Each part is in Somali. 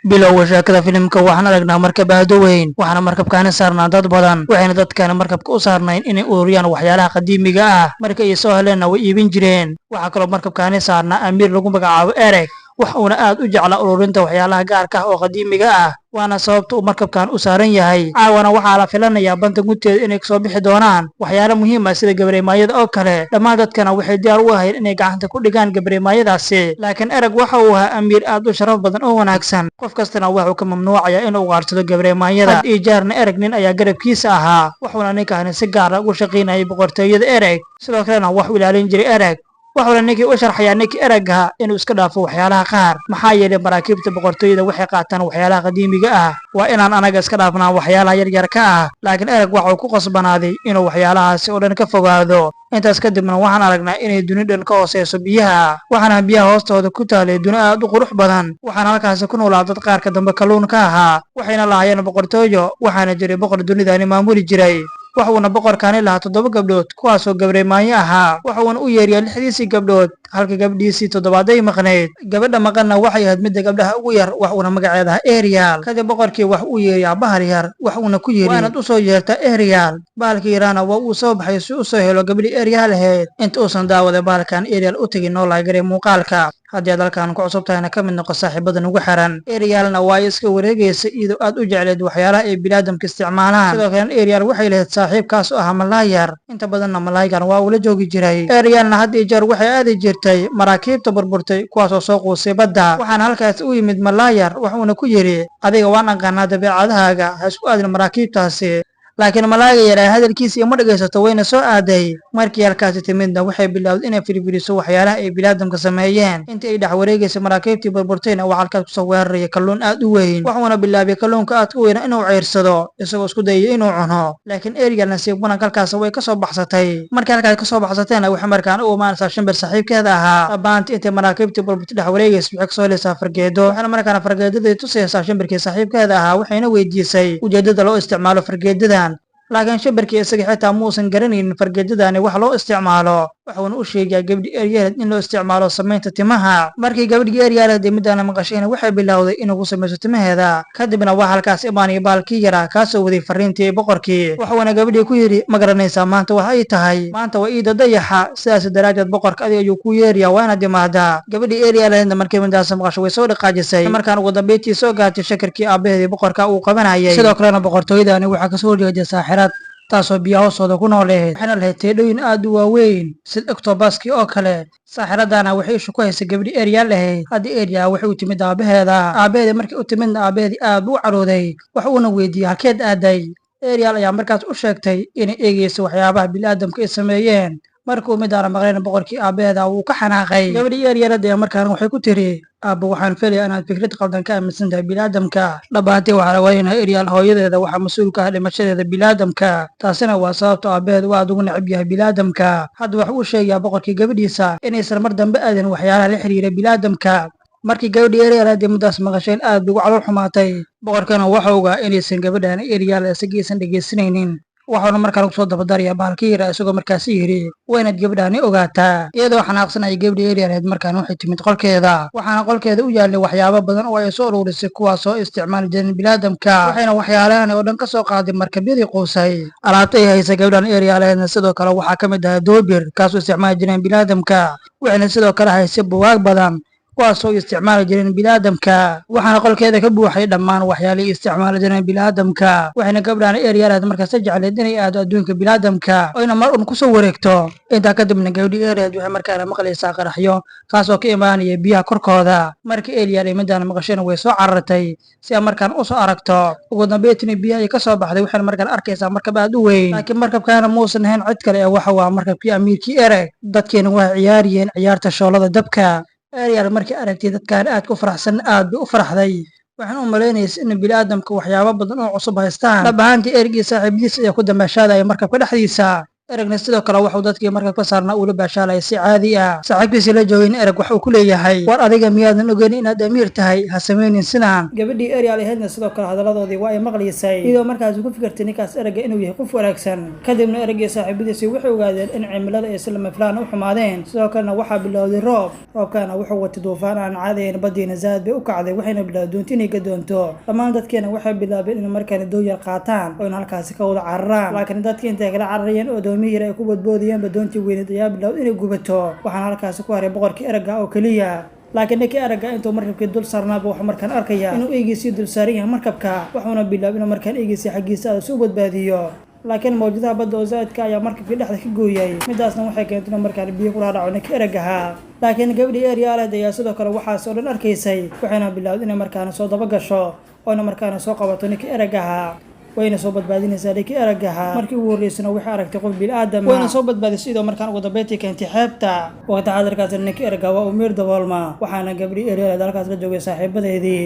bilowga sheekada filimka waxaan aragnaa markab aad u weyn waxaana markabkaani saarnaa dad badan waxayna dadkaani markabka u saarnayn inay ururiyaan waxyaalaha qadiimiga ah marka ay soo heleenna way iibin jireen waxaa kaloo markabkaani saarnaa amiir lagu magacaabo ereg wax uuna aad u jeclaa ururinta waxyaalaha gaarka ah oo qadiimiga ah waana sababta uu markabkan u saaran yahay caawana waxaa la filanayaa banta gunteeda inay kasoo bixi doonaan waxyaalo muhiim ah sida gabareemaayada oo kale dhammaan dadkana waxay diyaar u ahayn inay gacanta ku dhigaan gabareemaayadaasi laakiin ereg waxa uu ahaa amiir aad u sharaf badan oo wanaagsan qof kastana wuxuu ka mamnuucayaa inuu ugaarsado gabareemaayada had iyo jeerna ereg nin ayaa garabkiisa ahaa wuxuuna ninkaani si gaara ugu shaqaynayay boqortooyada ereg sidoo kalena wax u ilaalin jiray ereg waxuuna ninkii u sharxayaa ninkii eragaha inuu iska dhaafo waxyaalaha qaar maxaa yeelay maraakiibta boqortooyada waxay qaataan waxyaalaha qadiimiga ah waa inaan anaga iska dhaafnaa waxyaalaha yaryarka ah laakiin ereg waxuu ku qasbanaaday inuu waxyaalahaasi oo dhan ka fogaado intaas kadibna waxaan aragnaa inay duni dhan ka hooseyso biyaha waxaana biyaha hoostooda ku taalay duni aad u qurux badan waxaana halkaasi ku noolaa dad qaarka dambe kalluun ka ahaa waxayna lahaayeen boqortooyo waxaana jiray boqor dunidaani maamuli jiray waxuuna boqorkaani lahaa 7 gabdhood kuwaasoo gabareemaayo ahaa waxuuna u yeeriyaa 6diisii gabdhood halka gabdhiisii 7 ay maqnayd gabadha maqanna waxay ahayd midda gabdhaha ugu yar waxuuna magaceeda ahaa Ariel kadib boqorkii wax uu yeeriyaa bahal yar waxuuna ku yeeri waanad u soo yeertaa Ariel bahalkii yaraana waa uu soo baxay si uu soo helo gabadhii Ariel ahayd inta uusan daawada bahalkan Ariel u tagin noo laagaray muuqaalka haddii aad halkaan ku cusub tahayna ka mid noqo saaxiibadan ugu xiran Arielna waa iska wareegaysa iyadoo aad u jecleed waxyaalaha ay bini'aadamka isticmaalaan sidoo kale Ariel waxay lahayd saaxiibkaas oo ahaa malaayar inta badanna malaayigan waa uu la joogi jiray Arielna had iyo jeer waxay aadi jirtay maraakiibta burburtay kuwaasoo soo quusay badda waxaana halkaas u yimid malaayar wuxuuna ku yidhi adiga waan aqaanaa dabeecadahaaga ha isku aadin maraakiibtaasi laakiin malaaga yaraa hadalkiisa ima dhagaysato wayna soo aaday markii halkaasi timidna waxay bilowday inay firfiriso waxyaalaha ay bini'aadamka sameeyeen intii ay dhex wareegaysay maraakiibtii burburtayna waxaa halkaas kusoo weeraraya kalluun aad u weyn wuxuuna bilaabay kalluunka aad u weyna inuu ceyrsado isagoo isku dayay inuu cuno laakiin Ariel nasiib wanaag halkaas way kasoo baxsatay markii halkaas kasoo baxsatayna waxay markaan u imaanaysaa shimbir saaxiibkeeda ahaa dhabaantii intay maraakiibtii burburtay dhex wareegaysay waxay kasoo helaysaa fargeedo waxaana markaan fargeedadii tusaysaa shimbirkii saaxiibkeeda ahaa waxayna weydiisay ujeedada loo isticmaalo fargeedadan laakiin shimbirkii isaga xitaa muusan garanaynin fargeedadani wax loo isticmaalo wuxuuna u sheegayaa gabadhii Ariel in loo isticmaalo samaynta timaha markii gabadhii Ariel midana maqashayna waxay bilowday inuu ku samayso timaheeda kadibna waa halkaas imaanaya baalkii yaraa kaasoo waday fariintii boqorkii wuxuuna gabadhii ku yidhi ma garanaysaa maanta wax ay tahay maanta waa iida dayaxa sidaas daraadeed boqorka adiga ayuu ku yeerayaa waa inaad imaadaa gabadhii Ariel markii midaas maqasho way soo dhaqaajisay markaan ugu dambeyntii soo gaartay shakirkii aabaheedii boqorka uu qabanayay sidoo kalena boqortooyadani waxaa kasoo horjeeday saaxirad taasoo biyaha hoostooda ku nooleed waxayna lahayd teedhooyin aad u waaweyn sida octobaskii oo kale saaxiradana waxay ishu ku haysay gabadhii Ariel ahayd haddii Ariel waxay u timid aabaheeda markii u timidna aabaheedii aad buu u carooday waxuuna weydiiyey halkeed aaday Ariel ayaa markaas u sheegtay inay eegayso waxyaabaha bini'aadamka ay sameeyeen markuu midaana maqleen boqorkii aabaheeda wuu ka xanaaqay gabadhii Ariel ayaa markaan waxay ku tiri aabbo waxaan filayaa inaad fikrad qaldan ka aaminsan tahay bini'aadamka dhabaantii waxaa la weynayaa Ariel hooyadeeda waxaa mas-uul ka ah dhimashadeeda bini'aadamka taasina waa sababta aabaheed uu aad ugu necab yahay bini'aadamka hadda wax uu sheegayaa boqorkii gabadhiisa inaysan mar dambe aadin waxyaalaha la xiriira bini'aadamka markii gabadhii Ariel middaas maqasheen aad ugu calool xumaatay boqorkana waxa ogaa inaysan gabadhan Ariel isagaysan dhegaysanaynin waxaana markaan ku soo dabadarayaa bahalkii yara isagoo markaasi yidhi waa inaad gabadhaani ogaataa iyadoo xanaaqsan ay gabadhii Ariel markaan waxay timid qolkeeda waxaana qolkeeda u yaallay waxyaabo badan oo ay soo uruurisay kuwaasoo isticmaali jireen bini'aadamka waxayna waxyaalahan oo dhan ka soo qaaday markabyadii quusay alaabta ay haysay gabadhan Ariel sidoo kale waxaa ka mid ahaa doobir kaasoo isticmaali jireen bini'aadamka waxayna sidoo kale haysay buugaag badan kuwaasoo isticmaali jireen bini'aadamka waxaana qolkeeda ka buuxay dhammaan waxyaalihii isticmaali jireen bini'aadamka waxayna gabadhan Ariel markaas jecleed inay aado adduunka bini'aadamka oyna mar un kusoo wareegto intaa kadibna gabadhii Ariel waxay markaana maqlaysaa qaraxyo kaasoo ka imaanaya biyaha korkooda markii Ariel midaan maqashayna way soo carartay si ay markaan u soo aragto ugu dambeyntii biyaha ka soo baxday waxayna markaan arkaysaa markab aad u weyn laakiin markabkaana muusan ahayn cid kale waxa waa markabkii amiirkii Ereg dadkeena waxay ciyaariyeen ciyaarta shoolada dabka Ariel markii aragtay dadkaan aad ku faraxsan aad u faraxday waxaan u maleynaysay in bini'aadamka waxyaabo badan oo cusub haystaan dhabaantii Ereg iyo saaxiibadiisa ayaa ku dambaashaadaya markabka dhexdiisa eragna sidoo kale wuxuu dadkii markabka saarnaa ula baashaalaya si caadi ah. saaxiibkiisii la joogin erag waxa uu ku leeyahay, war adiga miyaadan ogeyn inaad amiir tahay, ha samaynin sidaan. gabadhii Ariel ahaydna sidoo kale hadaladoodii waa ay maqlaysay, iyadoo markaas ku fikirtay ninkaas eragga inuu yahay qof wanaagsan. kadibna eraggii saaxiibadiisii waxay ogaadeen in cimilada ay si lama filaan u xumaadeen, sidoo kalena waxaa bilowday roobkana wuxuu watay duufaan aan caadi ahayn. badiina zaad bay u kacday, waxayna bilowday doonta inay gadoonto. dhammaan dadkeena waxay bilaabeen in markaan doon yar qaataan oo in halkaasi ka wada cararaan, laakiin dadkii intay kala cararayeen oo doomihii yar ay ku badboodiyeen doontii weyneed ayaa bilowday inay gubato. waxaana halkaasi ku haray boqorkii eragga oo keliya. laakiin ninkii eragga intuu markabkii dul saarnaaba wuxuu markaan arkaya inuu eegiisii dul saaran yahay markabka, wuxuuna bilaabay inuu markaan eegiisii xaggiisa aad soo badbaadiyo. laakiin mawjadaha badda oo zaadka ayaa markabkii dhexda ka gooyay, midaasna waxay keentay inuu markaan biyo ku dhaadhaco ninkii eraggaha. laakiin gabadhii Ariel ayaa sidoo kale waxaas oo dhan arkaysay, waxayna bilowday inay markaan soo daba gasho oona markaan soo qabato ninkii eraggaha, wayna soo badbaadinaysaa ninkii eraggaha. markii ugu horreysana waxay aragtay qof bini'aadam wayna soo badbaadisay, iyadoo markaan ugu dambeyntii keentay xeebta. waqti xaadirkaasna ninkii eragga waa uu miir daboolma, waxaana gabadhii Ariel halkaas la joogay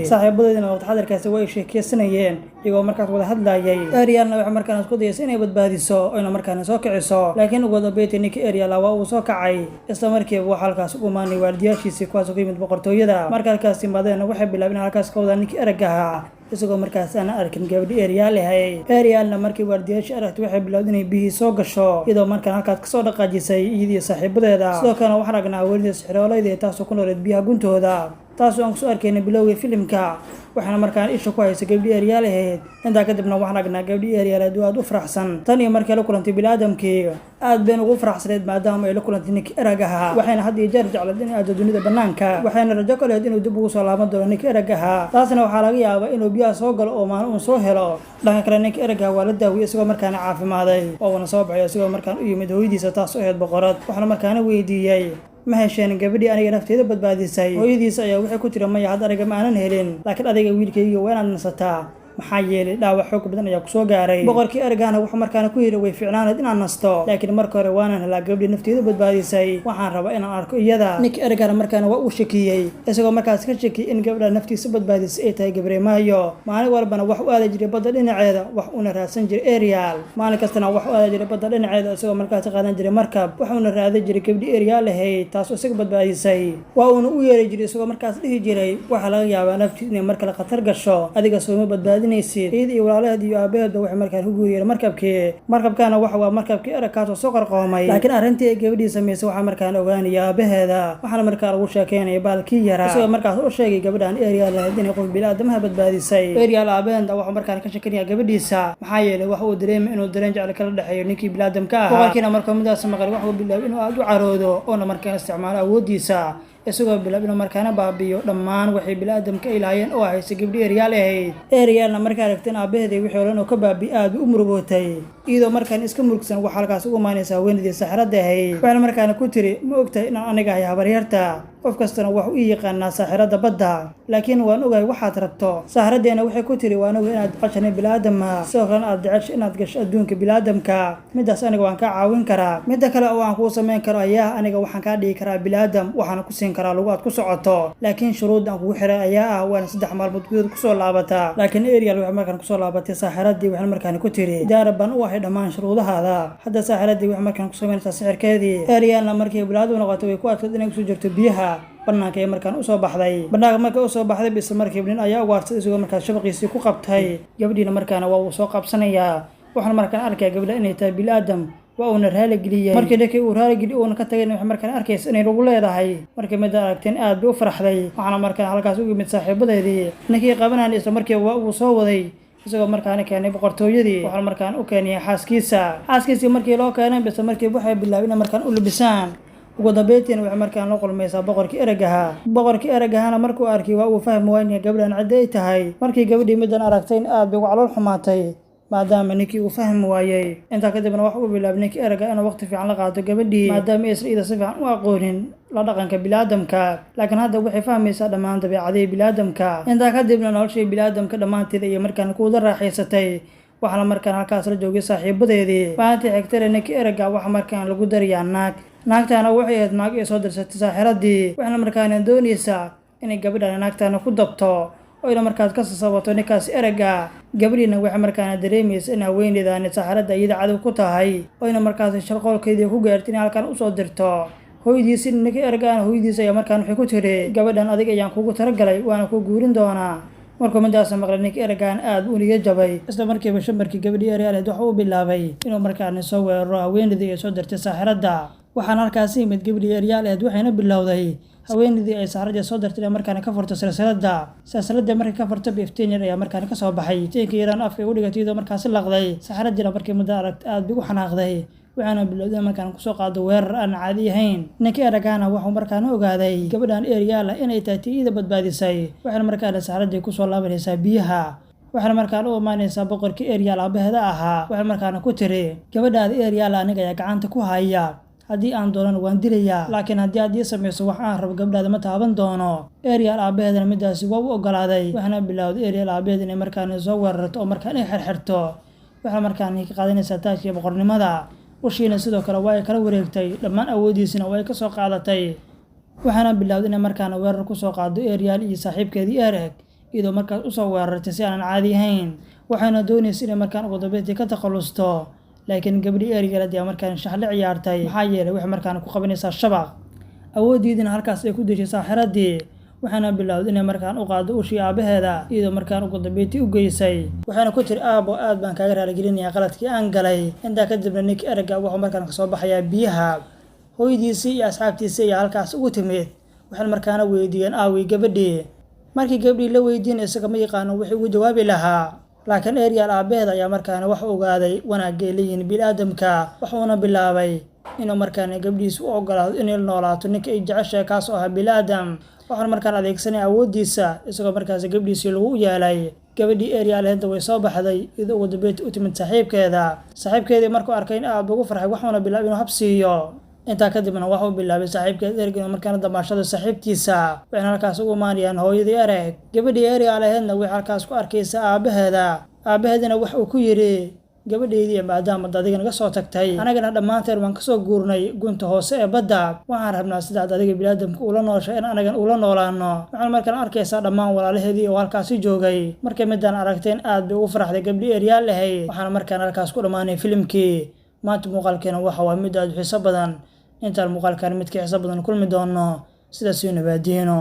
saaxiibadeedina waqti xaadirkaasi way sheekeysanayeen iyagoo markaas wada hadlayay. Arielna waxay markaan isku dayaysay inay badbaadiso oyna markaan soo kiciso, laakiin ugu dambeyntii ninkii Ariel waa uu soo kacay, isla markiiba waxaa halkaas u imaanay waardiyaashiisii kuwaas oo ka yimid boqortooyada. marka halkaas yimaadeenna waxay bilaabeen halkaas ka wadaan ninkii eraggaha, isagoo markaas aan arkin gabadhii Ariel ahayd. Arielna markii waardiyaashii aragtay waxay bilowday inay biyihii soo gasho, iyadoo markaan halkaas kasoo dhaqaajisay iyadii saaxiibadeeda. sidoo kalena waxaan aragnaa haweeneyda sixiroolayda taasoo ku nooleed biyaha guntooda, taasoo aan kusoo arkayna bilowgii filimka. waxaana markaan isha ku haysay gabadhii Ariel ahayd. intaa kadibna waxaan aragnaa gabadhii Ariel aad u faraxsan tan iyo markii la kulantay bini'aadamkii. aad bayna ugu faraxsaneed maadaama ay la kulantay ninkii eraggaha, waxayna had iyo jeer jecleed inay aado dunida bannaanka, waxayna rajo ka lehed inuu dib ugu soo laaban doono ninkii eraggaha. taasna waxaa laga yaabaa inuu biyaha soo galo oo maalin uun soo helo. dhanka kale ninkii eraggaha waa la daawiyey isagoo markaana caafimaaday, oo uuna soo baxay isagoo markaan u yimid hooyadiisa taas oo ahayd boqorad. waxaana markaana weydiiyey, ma hesheen gabadhii aniga nafteeda badbaadisay? hooyadiisa ayaa waxay ku tiri, maya had aniga ma aanan helin, laakiin adiga wiilkayga waa inaad nasataa, maxaa yeelay dhaawac xoog badan ayaa kusoo gaaray. boqorkii eraggana wuxuu markaana ku yidhi, way fiicnaanayd inaan nasto, laakiin marka hore waanan helaa gabadhii nafteeda badbaadisay, waxaan rabaa inaan arko iyada. ninkii eraggana markaana waa uu shakiyey, isagoo markaas ka shakiyey in gabadha naftiisa badbaadisay ay tahay Gabremaayo. maalin walbana wax u aada jiray badda dhinaceeda, wax uuna raadsan jiray Ariel. maalin kastana wax u aada jiray badda dhinaceeda isagoo markaas qaadan jiray markab, waxuuna raaday jiray gabadhii Ariel ahayd taas oo isaga badbaadisay. waa uuna u yeeri jiray isagoo markaas dhihi jiray, waxaa laga yaabaa naftii inay mar kale khatar gasho, adiga sooma badbaadin. iyada iyo walaalaheed iyo aabaheedba waxay markaan ku guuriyeen markabkaana waxa waa markabkii eragkaasoo soo qarqoomay. laakiin arrintii ay gabadhii samaysay waxaa markaan ogaanaya aabaheeda, waxaana markaa lagu sheekeynaya baalkii yaraa, isagoo markaas u sheegay gabadhaan Ariel ahayd inay qof bini'aadamaha badbaadisay. Ariel aabaheeda waxuu markaan ka shakinaya gabadhiisa, maxaa yeelay waxa uu dareemay inuu dareen jecel kala dhexeeyo ninkii bini'aadamka ahaa. boqorkiina markuu midaas maqlay waxuu bilaabay inuu aad u caroodo oona markaan isticmaalo awoodiisa, isagoo bilaab inuu markaana baabiyo dhammaan waxay bini'aadamka ay lahaayeen oo haysay gabadhii Ariel ahayd. Arielna markaa aragteen aabaheedii wixii oo dhan oo ka baabi aad u murugootay, iyadoo markaan iska murugsan waxaa halkaas ugu imaanaysa haweeneydii saaxiradda ahayd. waxayna markaana ku tiri, ma ogtahay inaan aniga ahay habaryarta? qof kastana wax u yaqaanaa saaxiradda badda, laakiin waan ogahay waxaad rabto. saaxiraddeena waxay ku tiri, waan ogahay inaad jeceshahay bini'aadama, sidoo kalena aad jeceshay inaad gasho adduunka bini'aadamka, midaas aniga waan kaa caawin karaa. midda kale oo aan kuu samayn karo ayaa aniga waxaan kaa dhigi karaa bini'aadam, waxaana ku siin karaa lagu aad ku socoto, laakiin shuruud aan kugu xiray ayaa ah waana 3 maalmood gudahood kusoo laabataa. laakiin Ariel waxay markaan kusoo laabatay saaxiradii, waxay markaan ku tiri, diyaar baan u ahay dhammaan shuruudahaada. hadda saaxiradii waxay markaan ku samaynaysaa sixirkeedii. Arielna markii bilaadu noqotay way ku adkayd inay kusoo jirto biyaha bannaanka ee markaan usoo baxday. bannaanka markay usoo baxday isla markiiba nin ayaa ugaarsaday isagoo markaas shabaqiisii ku qabtay. gabadhiina markaana waa uu soo qabsanayaa, waxaana markaan arkaya gabadha inay tahay bini'aadam, waa uuna raali geliyay. markii ninkii uu raali geliyay uuna ka tagay waxay markaan arkaysa inay lagu leedahay. markii mid aragteen aad bay u faraxday, waxaana markaan halkaas u yimid saaxiibadeedii. ninkii qabanayay isla markiiba waa uu soo waday, isagoo markaana keenay boqortooyadii. waxaana markaan u keenay xaaskiisii markii loo keenay isla markiiba waxay bilaabeen inay markaan u labisaan. ugu dambeyntiina waxay markaan la kulmaysaa boqorkii eraggahana markuu arkay waa uu fahmi waayay gabadhan cidda ay tahay. markii gabadhii middan aragtayn aad bay ugu calool xumaatay maadaama ninkii uu fahmi waayey. intaa kadibna wax uu bilaabay ninkii eragga inuu waqti fiican la qaato gabadhii, maadaama aysan iyada si fiican u aqoonin la dhaqanka bini'aadamka, laakiin hadda waxay fahmaysaa dhammaan dabeecadihii bini'aadamka. intaa kadibna noloshii bini'aadamka dhammaanteeda iyo markaan kuwada raaxaysatay, waxaana markaan halkaas la joogay saaxiibadeedii. maalintii xigtana ninkii eragga waxa markaan lagu darayaa naagtaana waxay ahayd naag ay soo dirsatay saaxiradii. waxayna markaana doonaysaa inay gabadhan naagtaana ku dabto oyna markaas ka sasabato ninkaas eragga. gabadhiina waxay markaana dareemaysa in haweeneydaani saxaradda iyada cadow ku tahay oyna markaasi sharqoolkeedii ku gaartay in halkan usoo dirto hooyadiisi ninkii ergaan hooyadiisa ayaa markaan waxay ku tiri gabadhan adig ayaan kugu talagalay waana ku guurin doonaa markuu midaas maqlay ninkii ergaan aad u niga jabay isla markiiba shamarkii gabadhii eryaaleed waxa uu bilaabay inuu markaani soo weeraro haweeneydii ay soo dirtay saxaradda waxaana halkaasi yimid gabadhii eryaaleed waxayna bilowday haweeneydii ay saxaradda soo dirtay markaana ka furto silsiladda markay ka furto iftiin yar ayaa markaana ka soo baxay iftiinkii yaraan afka u dhigatay iyadoo markaasi laqday saxaraddiina markii muddo aragtay aad bay u xanaaqday waxaana bilowday markaan kusoo qaado weerar aan caadi ahayn ninkii eragaana wuxuu markaana ogaaday gabadhan eryaala inay tahay tii ida badbaadisay waxaana markaana saxaraddii kusoo laabanaysaa biyaha waxaana markaan u imaanaysaa boqorkii eryaal aabaheeda ahaa waxay markaana ku tiri gabadhaada eryaala aniga ayaa gacanta ku haya haddii aan doonana waan dilayaa laakiin haddii aad ii samayso wax aan rabo gabdhaada ma taaban doono eryaal aabaheedana midaasi waa u ogolaaday waxaana bilowday eryaal aabaheed inay markaana soo weerarto oo markaan ay xirxirto waxaa markaana ka qaadanaysaa taajkii boqornimada ushiina sidoo kale waa ay kala wareegtay dhammaan awoodiisina waa ay ka soo qaadatay waxaana bilowday inay markaana weerar ku soo qaado eryaal iyo saaxiibkeedii ereg iyadoo markaas usoo weerartay si aanan caadi ahayn waxaana doonaysa inay markaan ugu dambeyntii ka takhalusto laakiin gabadhii eryaal ayaa markaan shaxle ciyaartay maxaa yeelay waxay markaana ku qabanaysaa shabaq awooddiidina halkaas ay ku dishay saaxiraddii waxaana bilowday inay markaan u qaado ushii aabaheeda iyadoo markaan ugu dambeyntii u geysay waxaana ku tiri aabo aad baan kaaga raaligelinayaa qaladkii aan galay intaa kadibna ninkii erega wuxuu markaan kasoo baxayaa biyaha hooyadiisii iyo asxaabtiisii ayaa halkaas ugu timid waxaan markaana weydiiyeen aawii gabadhii markii gabadhii la weydiinay isaga ma yaqaano wixii ugu jawaabi lahaa laakiin eryaal aabaheeda ayaa markaana wax ogaaday wanaagay leeyihiin bini'aadamka wuxuuna bilaabay inuu markaana gabdhiisa u ogolaado inay noolaato ninka ay jeceshahay kaas oo ahaa bini'aadam waxaan markaan adeegsanay awooddiisa isagoo markaasi gabdhiisii lagu yeelay gabadhii eryaaleedna way soo baxday iyadoo ugu dambeyntii u timid saaxiibkeedii markuu arkay in aad ugu farxay waxuuna bilaabay inuu habsiiyo intaa kadibna waxuu bilaabay saaxiibkeed ereg inuu markaana damaashado saaxiibtiisa waxayna halkaas ugu imaanayaan hooyadii ereg gabadhii eryaaleedna waxay halkaas ku arkaysa aabaheedina wax uu ku yidhi gabadheydii maadaama adiga naga soo tagtay anagana dhammaanteen waan kasoo guurnay gunta hoose ee badda waxaan rabnaa sidaad adiga biniaadamka ula nooshay in anagan ula noolaano waxaan markaan arkaysaa dhammaan walaalaheedii oo halkaasi joogay markay midaan aragteen aad bay ugu faraxday gabdhii eryaal ahayd waxaana markaan halkaas ku dhammaanay filimkii maanta muuqaalkeena waxa waa mid aad u xiiso badan intaan muuqaalkaan midka xiiso badan kulmi doono sidaas iyo nabaadiino